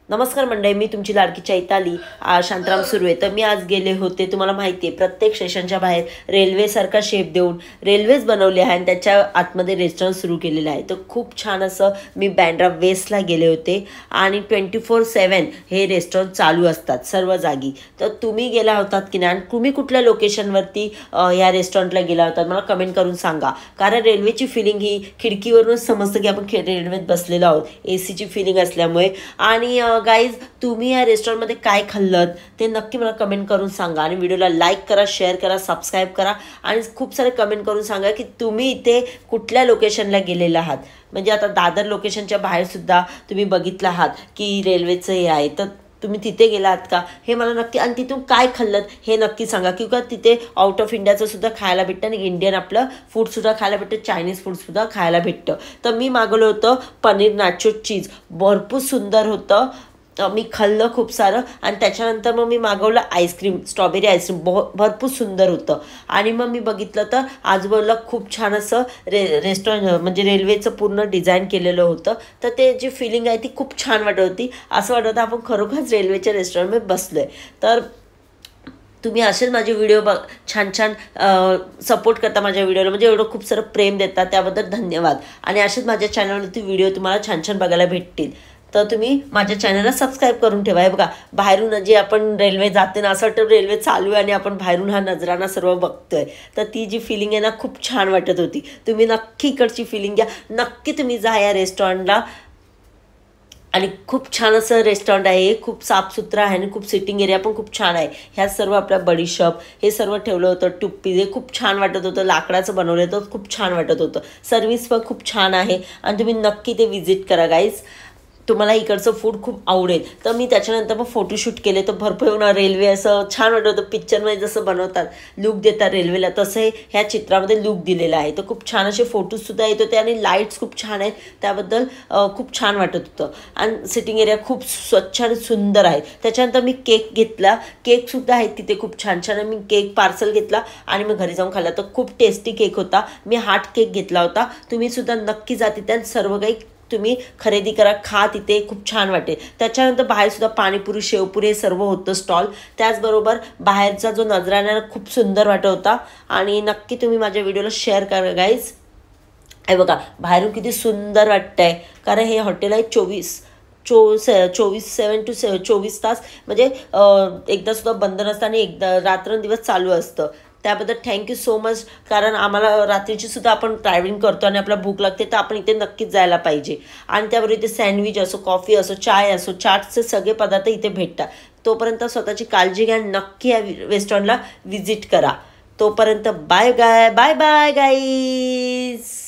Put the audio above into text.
नमस्कार मंडळी, मी तुमची लाडकी चैताली. शांताराम सुरू आहे. तर मी आज गेले होते, तुम्हाला माहिती आहे प्रत्येक स्टेशनच्या बाहेर रेल्वेसारखा शेप देऊन रेल्वेज बनवले आहे आणि त्याच्या आतमध्ये रेस्टॉरंट सुरू केलेलं आहे. तर खूप छान असं मी बँड्रा वेस्टला गेले होते आणि 24/7 हे रेस्टॉरंट चालू असतात सर्व जागी. तर तुम्ही गेला होतात की नाही, तुम्ही कुठल्या लोकेशनवरती या रेस्टॉरंटला गेला होतात मला कमेंट करून सांगा. कारण रेल्वेची फिलिंग ही खिडकीवरूनच समजतं की आपण रेल्वेत बसलेलो आहोत, एसीची फिलिंग असल्यामुळे. आणि गाईज, तुम्ही या रेस्टॉरंटमध्ये काय खाल्लं ते नक्की मला कमेंट करून सांगा आणि व्हिडिओला लाईक करा, शेअर करा, सबस्क्राईब करा आणि खूप सारे कमेंट करून सांगा की तुम्ही इथे कुठल्या लोकेशनला गेलेला आहात. म्हणजे आता दादर लोकेशनच्या बाहेरसुद्धा तुम्ही बघितलं आहात की रेल्वेचं हे आहे, तर तुम्ही तिथे गेला आहात का हे मला नक्की, आणि तिथून काय खाल्लं हे नक्की सांगा. किंवा तिथे आउट ऑफ इंडियाचं सुद्धा खायला भेटतं आणि इंडियन आपलं फूडसुद्धा खायला भेटतं, चायनीज फूडसुद्धा खायला भेटतं. तर मी मागवलं होतं पनीर नाचो चीज, भरपूर सुंदर होतं. मी खाल्लं खूप सारं आणि त्याच्यानंतर मग मी मागवलं आईस्क्रीम, स्ट्रॉबेरी आईस्क्रीम, भरपूर सुंदर होतं. आणि मग मी बघितलं तर आजूबाजूला खूप छान असं रेस्टॉरंट म्हणजे रेल्वेचं पूर्ण डिझाईन केलेलं होतं. तर ते जी फिलिंग आहे ती खूप छान वाटत होती. असं वाटत होतं आपण खरोखरच रेल्वेच्या रेस्टॉरंटमध्ये बसलो आहे. तर तुम्ही असेच माझे व्हिडिओ छान छान सपोर्ट करता माझ्या व्हिडिओला, म्हणजे एवढं खूप सारं प्रेम देतात, त्याबद्दल धन्यवाद. आणि असेच माझ्या चॅनलवरती व्हिडिओ तुम्हाला छान छान बघायला भेटतील. तर तुम्ही माझ्या चॅनलला सबस्क्राईब करून ठेवा. हे बघा, बाहेरून जे आपण रेल्वे जाते ना, असं वाटतं रेल्वे चालू आहे आणि आपण बाहेरून हा नजराना सर्व बघतोय. तर ती जी फिलिंग आहे ना, खूप छान वाटत होती. तुम्ही नक्की इकडची फिलिंग घ्या, नक्की तुम्ही जा या रेस्टॉरंटला. आणि खूप छान असं रेस्टॉरंट आहे, खूप साफसुथरं आहे आणि खूप सिटिंग एरिया पण खूप छान आहे. ह्या सर्व आपल्या बडीशॉप हे सर्व ठेवलं होतं. टुप्पी हे खूप छान वाटत होतं, लाकडाचं बनवलं होतं, खूप छान वाटत होतं. सर्व्हिस पण खूप छान आहे आणि तुम्ही नक्की ते व्हिजिट करा गाईज. तुम्हाला इकडचं फूड खूप आवडेल. तर मी त्याच्यानंतर मग फोटोशूट केले, तर भरपूर रेल्वे असं छान वाटत होतं. पिक्चरमध्ये जसं बनवतात, लुक देतात रेल्वेला, तसं हे ह्या चित्रामध्ये लुक दिलेलं आहे. तर खूप छान असे फोटोजसुद्धा येत होते आणि लाईट्स खूप छान आहेत, त्याबद्दल खूप छान वाटत होतं. आणि सिटिंग एरिया खूप स्वच्छ आणि सुंदर आहे. त्याच्यानंतर मी केक घेतला, केकसुद्धा आहेत तिथे खूप छान छान. मी केक पार्सल घेतला आणि मग घरी जाऊन खाल्ला. तर खूप टेस्टी केक होता. मी हार्ट केक घेतला होता. तुम्हीसुद्धा नक्की जा तिथे, सर्व काही तुम्ही खरेदी करा, खा, तिथे खूप छान वाटेल. त्याच्यानंतर बाहेरसुद्धा पाणीपुरी, शेवपुरी हे सर्व होतं स्टॉल. त्याचबरोबर बाहेरचा जो नजराणा खूप सुंदर वाटत होता. आणि नक्की तुम्ही माझ्या व्हिडिओला शेअर करा गाईज. हे बघा, बाहेरून किती सुंदर वाटतंय, कारण हे हॉटेल आहे 7 to 24 तास, म्हणजे एकदा सुद्धा बंद नसतं आणि एकदा रात्रंदिवस चालू असतं. त्याबद्दल थँक्यू सो मच. कारण आम्हाला रात्रीची सुद्धा आपण ट्रॅव्हलिंग करतो आणि आपल्याला भूक लागते, तर आपण इथे नक्कीच जायला पाहिजे. आणि त्याबरोबर इथे सँडविच असो, कॉफी असो, चाय असो, चाटचे सगळे पदार्थ इथे भेटतात. तोपर्यंत स्वतःची काळजी घ्या, नक्की या रेस्टॉरंटला व्हिजिट करा. तोपर्यंत बाय बाय गाईज.